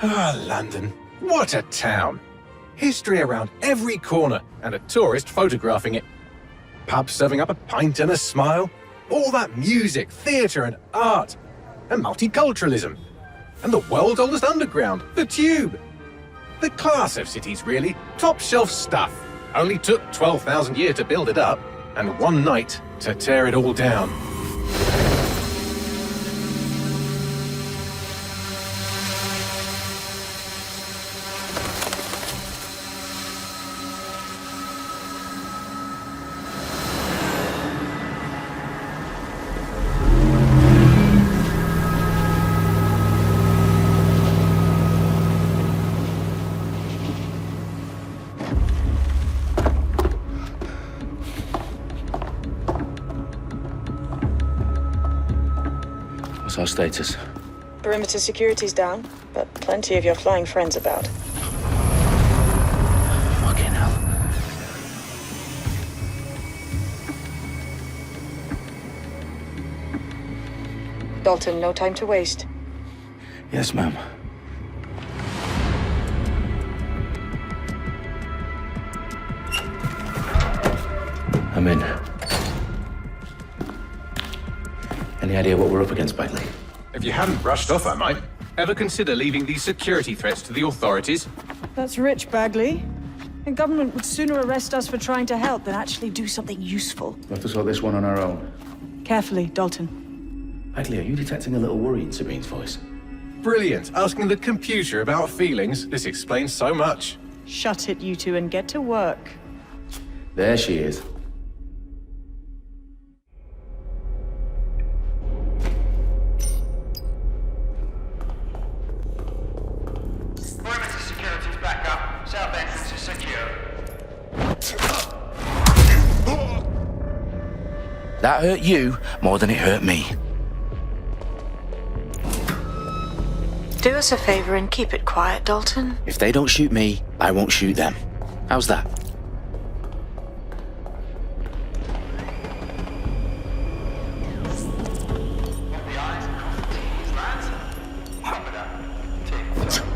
Ah, London. What a town. History around every corner and a tourist photographing it. Pubs serving up a pint and a smile. All that music, theatre and art. And multiculturalism. And the world's oldest underground, the Tube. The class of cities, really. Top shelf stuff. Only took 12,000 years to build it up, and one night to tear it all down. What's our status? Perimeter security's down, but plenty of your flying friends about. Fucking hell. Dalton, no time to waste. Yes, ma'am. I'm in. Any idea what we're up against, Bagley? If you hadn't brushed off, I might. Ever consider leaving these security threats to the authorities? That's rich, Bagley. The government would sooner arrest us for trying to help than actually do something useful. We'll have to sort this one on our own. Carefully, Dalton. Bagley, are you detecting a little worry in Sabine's voice? Brilliant. Asking the computer about feelings. This explains so much. Shut it, you two, and get to work. There she is. Perimeter security's back up. South entrance is secure. That hurt you more than it hurt me. Do us a favor and keep it quiet, Dalton. If they don't shoot me, I won't shoot them. How's that? The eyes across the T's, lads. Pump it up. Tick-tock.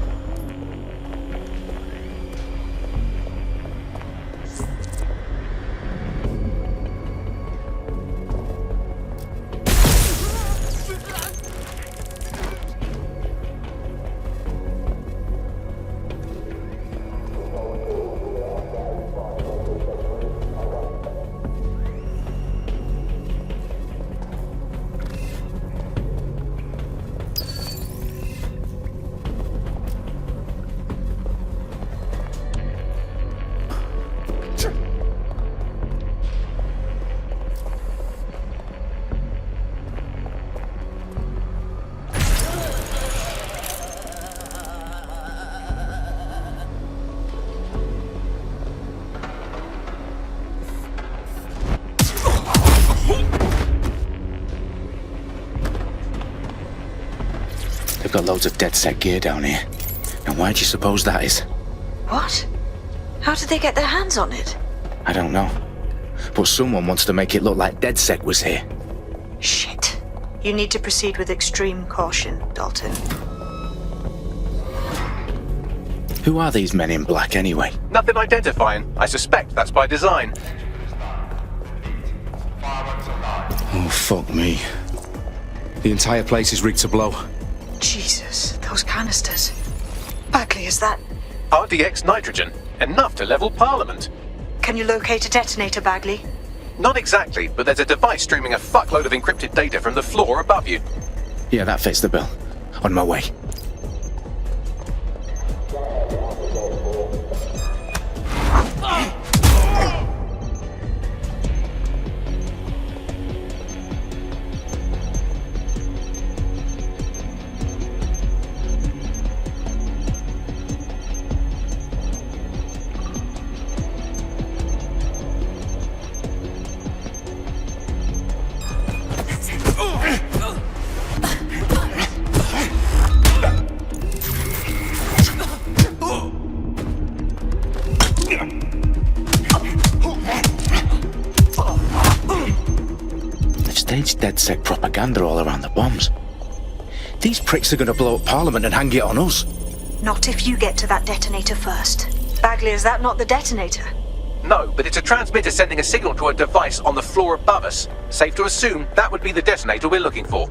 They've got loads of DedSec gear down here. And why do you suppose that is? What? How did they get their hands on it? I don't know. But someone wants to make it look like DedSec was here. Shit. You need to proceed with extreme caution, Dalton. Who are these men in black anyway? Nothing identifying. I suspect that's by design. Fireworks are live. Oh, fuck me. The entire place is rigged to blow. Jesus, those canisters. Bagley, is that... RDX nitrogen. Enough to level Parliament. Can you locate a detonator, Bagley? Not exactly, but there's a device streaming a fuckload of encrypted data from the floor above you. Yeah, that fits the bill. On my way. Staged DedSec propaganda all around the bombs. These pricks are going to blow up Parliament and hang it on us. Not if you get to that detonator first. Bagley, is that not the detonator? No, but it's a transmitter sending a signal to a device on the floor above us. Safe to assume that would be the detonator we're looking for.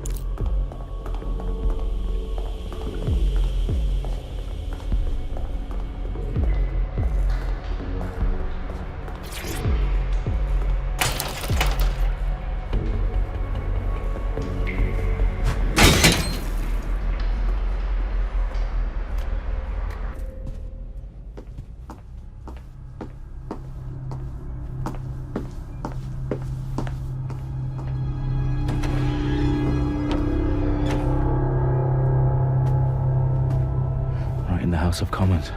In the House of Commons.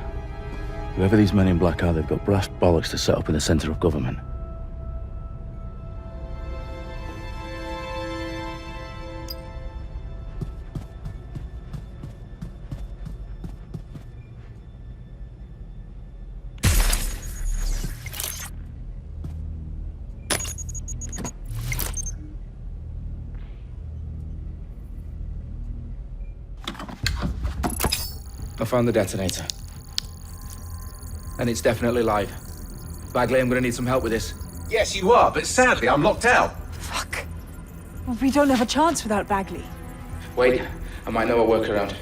Whoever these men in black are, they've got brass bollocks to set up in the centre of government. I found the detonator. And it's definitely live. Bagley, I'm gonna need some help with this. Yes, you are, but sadly I'm locked out. Fuck. Well, we don't have a chance without Bagley. Wait, I might know a workaround.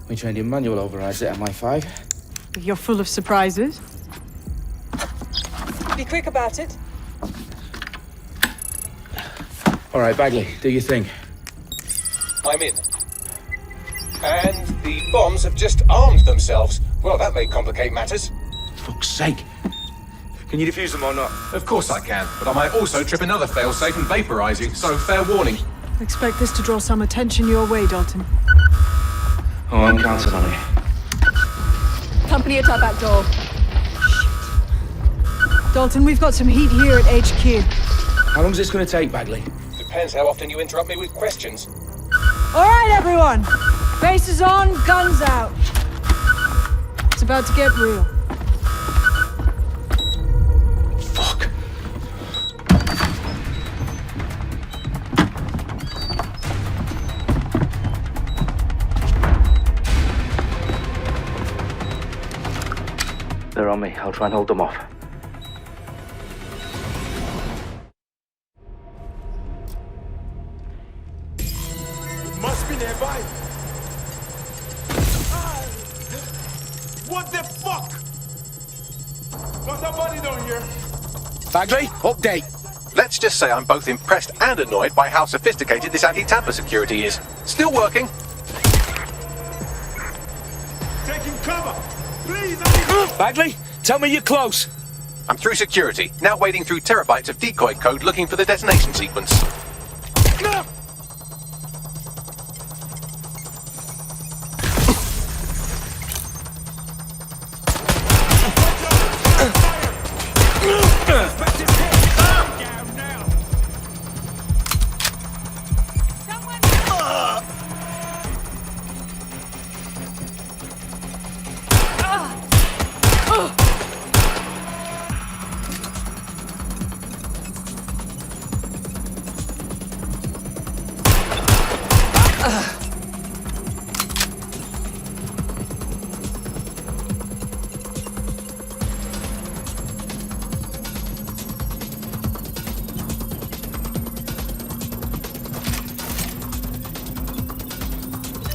We trained in manual overrides at MI5. You're full of surprises. Be quick about it. All right, Bagley, do your thing. I'm in. And the bombs have just armed themselves. Well, that may complicate matters. Fuck's sake. Can you defuse them or not? Of course I can, but I might also trip another failsafe and vaporize you, so fair warning. Expect this to draw some attention your way, Dalton. Oh, I'm counting on it. Company at our back door. Shit. Dalton, we've got some heat here at HQ. How long is this gonna take, Bagley? Depends how often you interrupt me with questions. All right, everyone. Faces on, guns out. It's about to get real. Fuck. They're on me. I'll try and hold them off. Must be nearby. What the fuck? Got a body down here. Bagley, update. Let's just say I'm both impressed and annoyed by how sophisticated this anti-tamper security is. Still working. Taking cover. Please, Bagley, tell me you're close. I'm through security, now wading through terabytes of decoy code looking for the detonation sequence.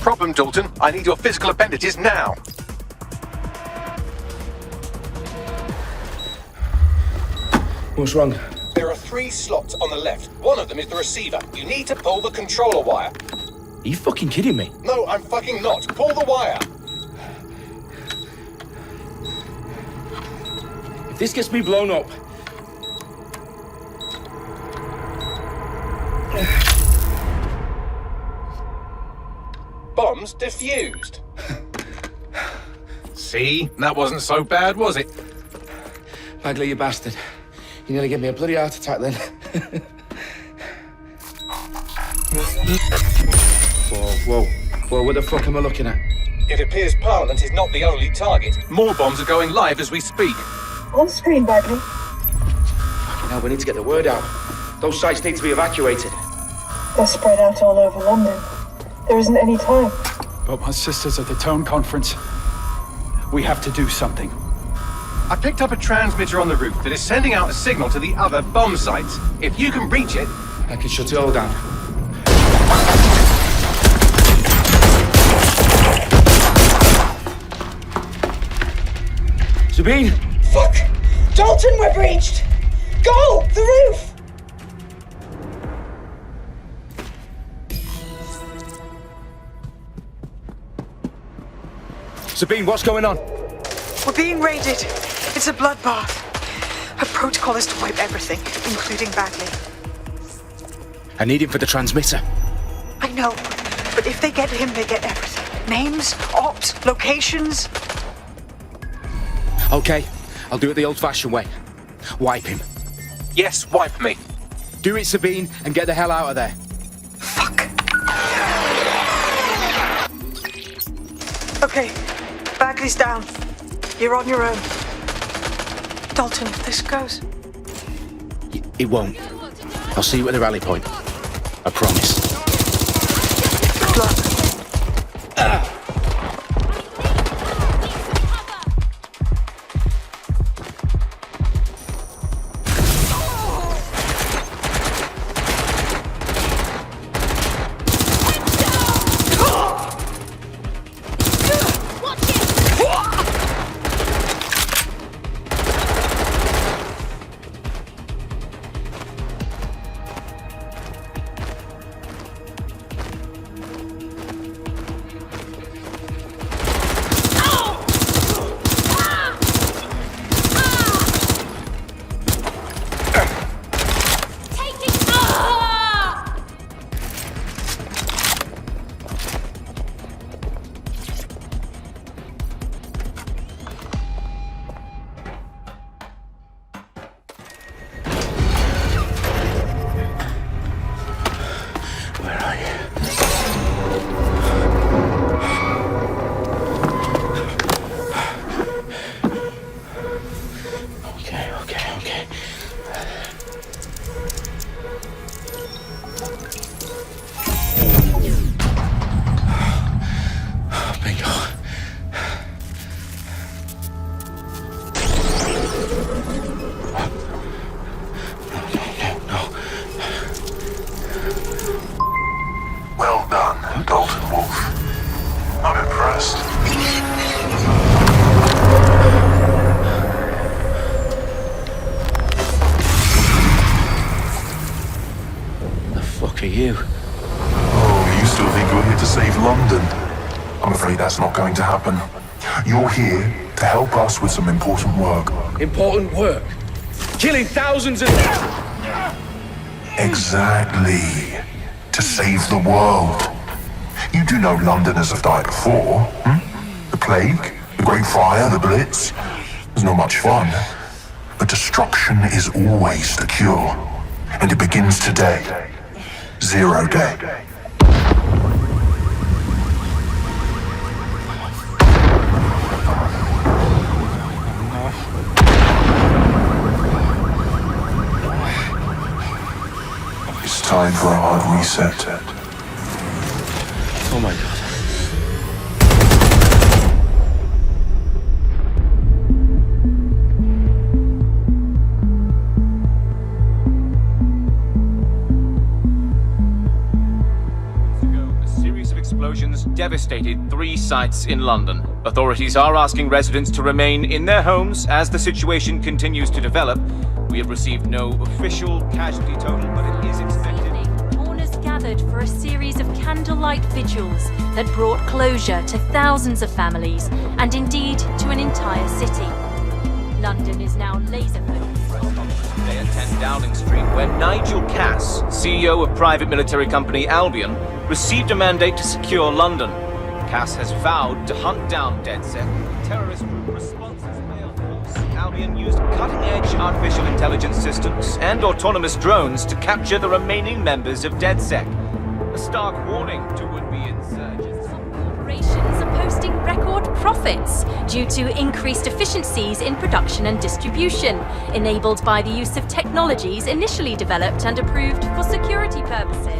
Problem, Dalton. I need your physical appendages now. What's wrong? There are 3 slots on the left. One of them is the receiver. You need to pull the controller wire. Are you fucking kidding me? No, I'm fucking not. Pull the wire. If this gets me blown up... Bombs defused. See? That wasn't so bad, was it? Bagley, you bastard. You nearly gave me a bloody heart attack then. Whoa, what the fuck am I looking at? It appears Parliament is not the only target. More bombs are going live as we speak. On screen, Bagley. Fucking hell, we need to get the word out. Those sites need to be evacuated. They're spread out all over London. There isn't any time. But my sister's at the town conference. We have to do something. I picked up a transmitter on the roof that is sending out a signal to the other bomb sites. If you can reach it... I can shut it all down. Sabine! Fuck! Dalton, we're breached! Go! The roof! Sabine, what's going on? We're being raided. It's a bloodbath. Her protocol is to wipe everything, including Bagley. I need him for the transmitter. I know, but if they get him, they get everything. Names, ops, locations. Okay, I'll do it the old-fashioned way. Wipe him. Yes, wipe me. Do it, Sabine, and get the hell out of there. Fuck. Okay, Bagley's down. You're on your own. Dalton, if this goes... It won't. I'll see you at the rally point. I promise. Good luck. Okay. Bingo. No. Well done, Dalton Wolf. I'm impressed. Are you? Oh, you still think you're here to save London? I'm afraid that's not going to happen. You're here to help us with some important work. Important work? Killing thousands of... Exactly. To save the world. You do know Londoners have died before, hmm? The Plague, the Great Fire, the Blitz. It's not much fun. But destruction is always the cure. And it begins today. 0 day. It's time for a hard reset. Oh my God. Explosions devastated 3 sites in London. Authorities are asking residents to remain in their homes as the situation continues to develop. We have received no official casualty total, but it is expected. Mourners gathered for a series of candlelight vigils that brought closure to thousands of families and indeed to an entire city. London is now laser-focused. Today at 10 Downing Street, where Nigel Cass, CEO of private military company Albion, received a mandate to secure London. Cass has vowed to hunt down DedSec, terrorist group responses mail force. Albion used cutting-edge artificial intelligence systems and autonomous drones to capture the remaining members of DedSec. A stark warning to would-be insurgents. Corporations are posting record profits due to increased efficiencies in production and distribution, enabled by the use of technologies initially developed and approved for security purposes.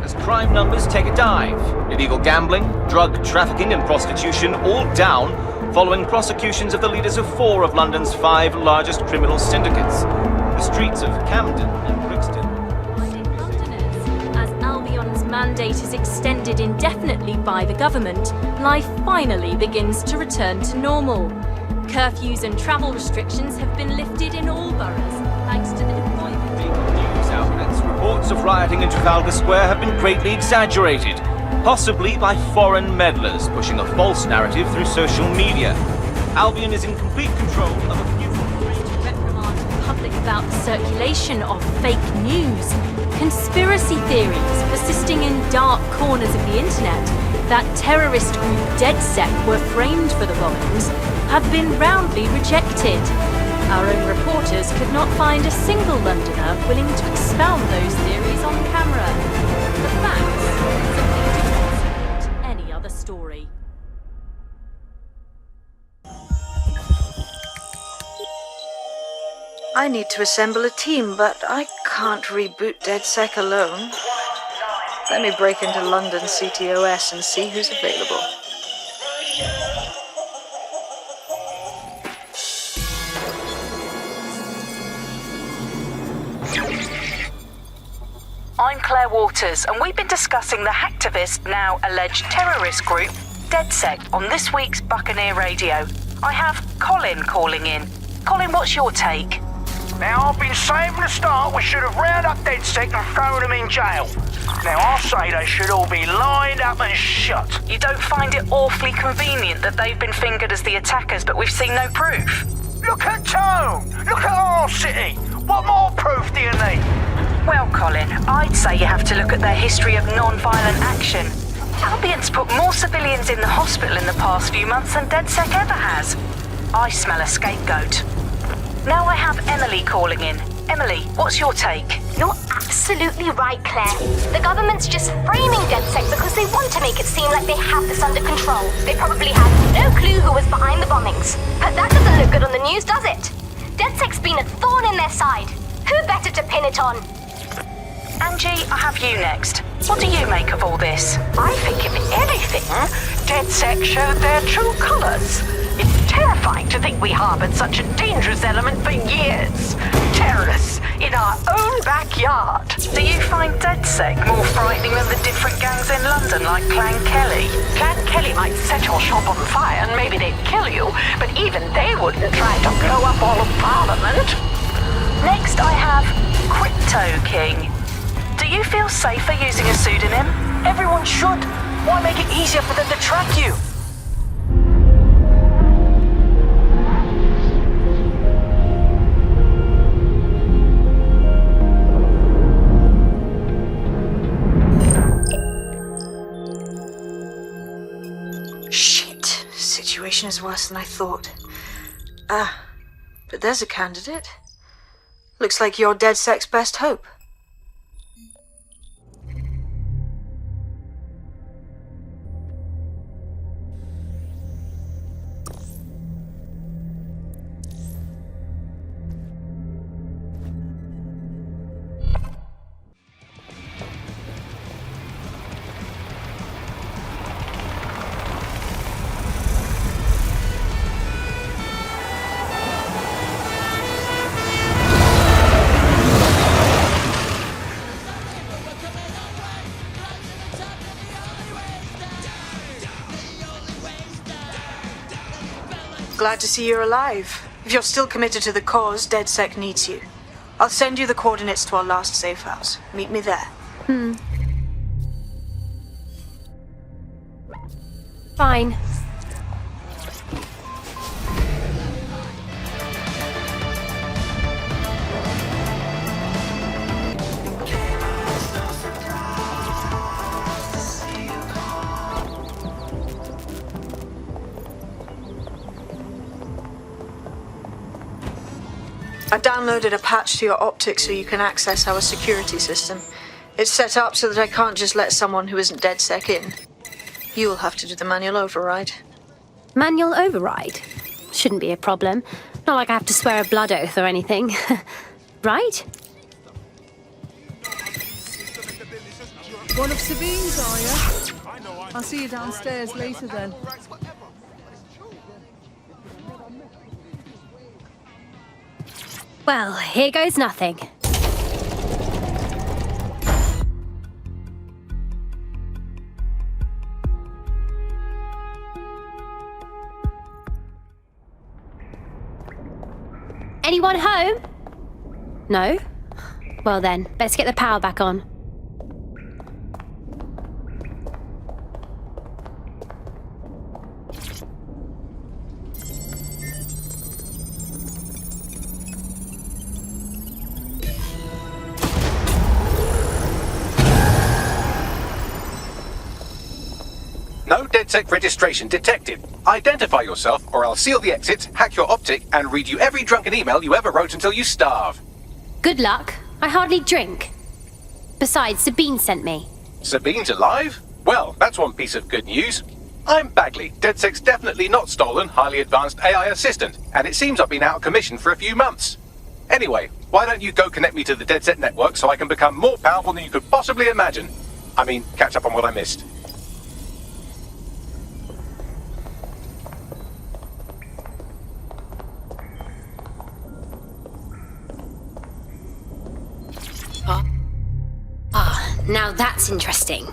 As crime numbers take a dive. Illegal gambling, drug trafficking and prostitution all down following prosecutions of the leaders of 4 of London's 5 largest criminal syndicates. The streets of Camden and Brixton. Reminding Londoners, as Albion's mandate is extended indefinitely by the government, life finally begins to return to normal. Curfews and travel restrictions have been lifted in all boroughs, thanks to the deployment. News outlets, reports of rioting in Trafalgar Square have been greatly exaggerated, possibly by foreign meddlers pushing a false narrative through social media. Albion is in complete control of a few... To reprimand the public about the circulation of fake news, conspiracy theories persisting in dark corners of the internet that terrorist group DedSec were framed for the bombings have been roundly rejected. Our own reporters could not find a single Londoner willing to expound those theories on camera. The facts simply do not support any other story. I need to assemble a team, but I can't reboot DedSec alone. Let me break into London CTOS and see who's available. I'm Claire Waters, and we've been discussing the hacktivist, now alleged terrorist group, DedSec, on this week's Buccaneer Radio. I have Colin calling in. Colin, what's your take? Now, I've been saying from the start we should have rounded up DedSec and thrown them in jail. Now, I'll say they should all be lined up and shot. You don't find it awfully convenient that they've been fingered as the attackers, but we've seen no proof? Look at Tone! Look at our city! What more proof do you need? Well, Colin, I'd say you have to look at their history of non-violent action. Albion's put more civilians in the hospital in the past few months than DedSec ever has. I smell a scapegoat. Now I have Emily calling in. Emily, what's your take? You're absolutely right, Claire. The government's just framing DedSec because they want to make it seem like they have this under control. They probably have no clue who was behind the bombings. But that doesn't look good on the news, does it? DedSec's been a thorn in their side. Who better to pin it on? Angie, I have you next. What do you make of all this? I think if anything, DedSec showed their true colours. It's terrifying to think we harboured such a dangerous element for years. Terrorists in our own backyard. Do you find DedSec more frightening than the different gangs in London like Clan Kelly? Clan Kelly might set your shop on fire and maybe they'd kill you, but even they wouldn't try to blow up all of Parliament. Next I have Crypto King. Do you feel safer using a pseudonym? Everyone should. Why make it easier for them to track you? Shit. Situation is worse than I thought. But there's a candidate. Looks like you're DedSec's best hope. Glad to see you're alive. If you're still committed to the cause, DedSec needs you. I'll send you the coordinates to our last safe house. Meet me there. Fine. I downloaded a patch to your optics so you can access our security system. It's set up so that I can't just let someone who isn't DedSec in. You'll have to do the manual override. Manual override? Shouldn't be a problem. Not like I have to swear a blood oath or anything. Right? One of Sabine's, are you? I'll see you downstairs later then. Well, here goes nothing. Anyone home? No? Well then, let's get the power back on. No DedSec registration detected. Identify yourself, or I'll seal the exits, hack your optic, and read you every drunken email you ever wrote until you starve. Good luck. I hardly drink. Besides, Sabine sent me. Sabine's alive? Well, that's one piece of good news. I'm Bagley, DedSec's definitely not stolen, highly advanced AI assistant, and it seems I've been out of commission for a few months. Anyway, why don't you go connect me to the DedSec network so I can become more powerful than you could possibly imagine? I mean, catch up on what I missed. Now that's interesting.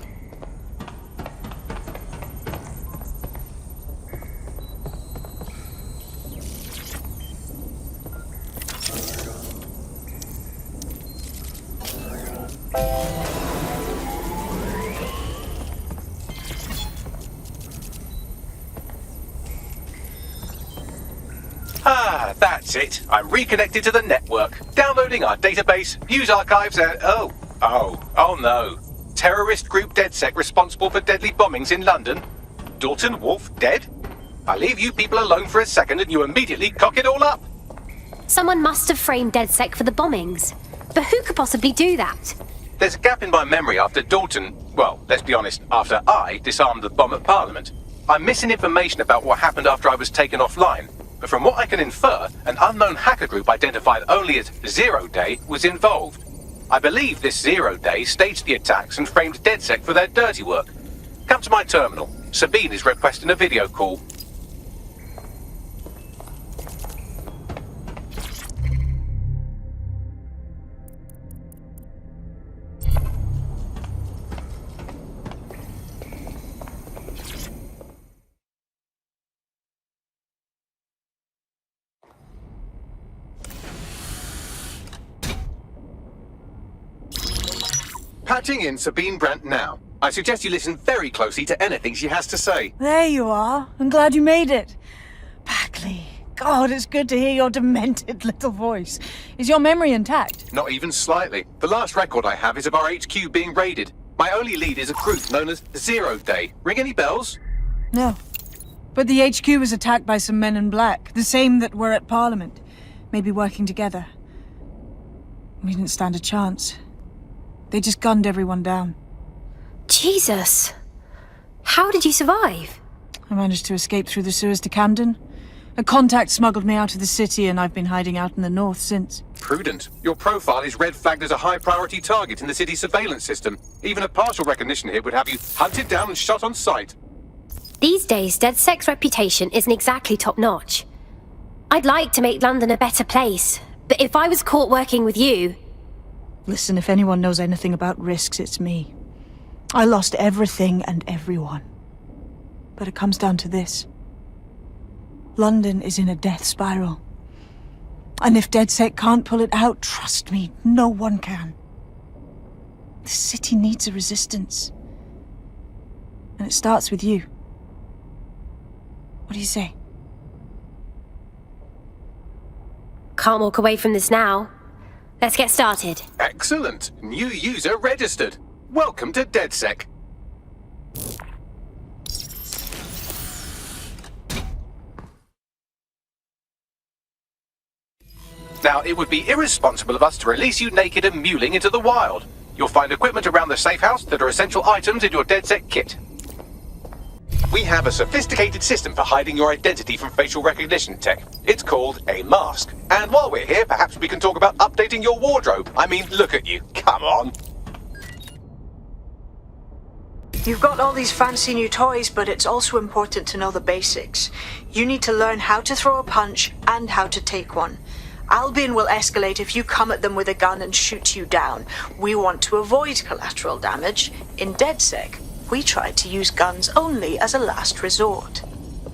Ah, that's it. I'm reconnected to the network. Downloading our database, news archives, and... Oh no. Terrorist group DedSec responsible for deadly bombings in London? Dalton Wolf dead? I leave you people alone for a second and you immediately cock it all up. Someone must have framed DedSec for the bombings. But who could possibly do that? There's a gap in my memory after Dalton... Well, let's be honest, after I disarmed the bomb at Parliament. I'm missing information about what happened after I was taken offline. But from what I can infer, an unknown hacker group identified only as Zero Day was involved. I believe this Zero Day staged the attacks and framed DedSec for their dirty work. Come to my terminal. Sabine is requesting a video call. Patching in Sabine Brandt now. I suggest you listen very closely to anything she has to say. There you are. I'm glad you made it. Bagley. God, it's good to hear your demented little voice. Is your memory intact? Not even slightly. The last record I have is of our HQ being raided. My only lead is a group known as Zero Day. Ring any bells? No. But the HQ was attacked by some men in black, the same that were at Parliament. Maybe working together. We didn't stand a chance. They just gunned everyone down. Jesus! How did you survive? I managed to escape through the sewers to Camden. A contact smuggled me out of the city and I've been hiding out in the north since. Prudent. Your profile is red flagged as a high-priority target in the city's surveillance system. Even a partial recognition here would have you hunted down and shot on sight. These days, DedSec's reputation isn't exactly top-notch. I'd like to make London a better place, but if I was caught working with you... Listen, if anyone knows anything about risks, it's me. I lost everything and everyone. But it comes down to this. London is in a death spiral. And if DedSec can't pull it out, trust me, no one can. The city needs a resistance. And it starts with you. What do you say? Can't walk away from this now. Let's get started. Excellent. New user registered. Welcome to DedSec. Now, it would be irresponsible of us to release you naked and mewling into the wild. You'll find equipment around the safe house that are essential items in your DedSec kit. We have a sophisticated system for hiding your identity from facial recognition tech. It's called a mask. And while we're here, perhaps we can talk about updating your wardrobe. I mean, look at you. Come on. You've got all these fancy new toys, but it's also important to know the basics. You need to learn how to throw a punch and how to take one. Albion will escalate if you come at them with a gun and shoot you down. We want to avoid collateral damage. In DedSec, we try to use guns only as a last resort.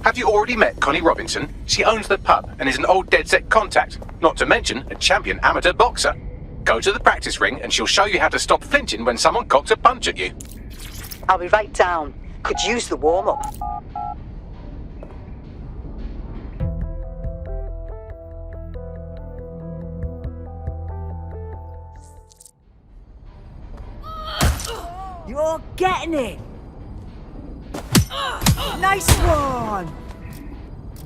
Have you already met Connie Robinson? She owns the pub and is an old DedSec contact, not to mention a champion amateur boxer. Go to the practice ring and she'll show you how to stop flinching when someone cocks a punch at you. I'll be right down. Could use the warm-up. You're getting it! Nice one!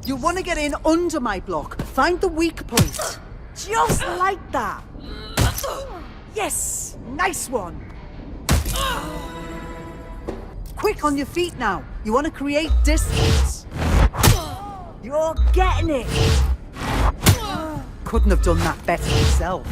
You want to get in under my block. Find the weak point. Just like that. Yes! Nice one! Quick on your feet now. You want to create distance. You're getting it! Couldn't have done that better yourself.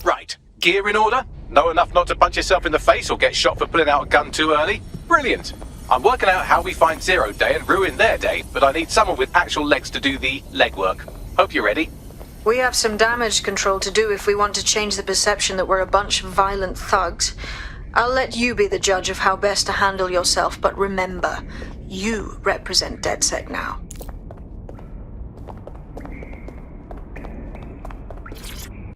Right, gear in order? Know enough not to punch yourself in the face or get shot for pulling out a gun too early? Brilliant! I'm working out how we find Zero Day and ruin their day, but I need someone with actual legs to do the legwork. Hope you're ready. We have some damage control to do if we want to change the perception that we're a bunch of violent thugs. I'll let you be the judge of how best to handle yourself, but remember, you represent DedSec now.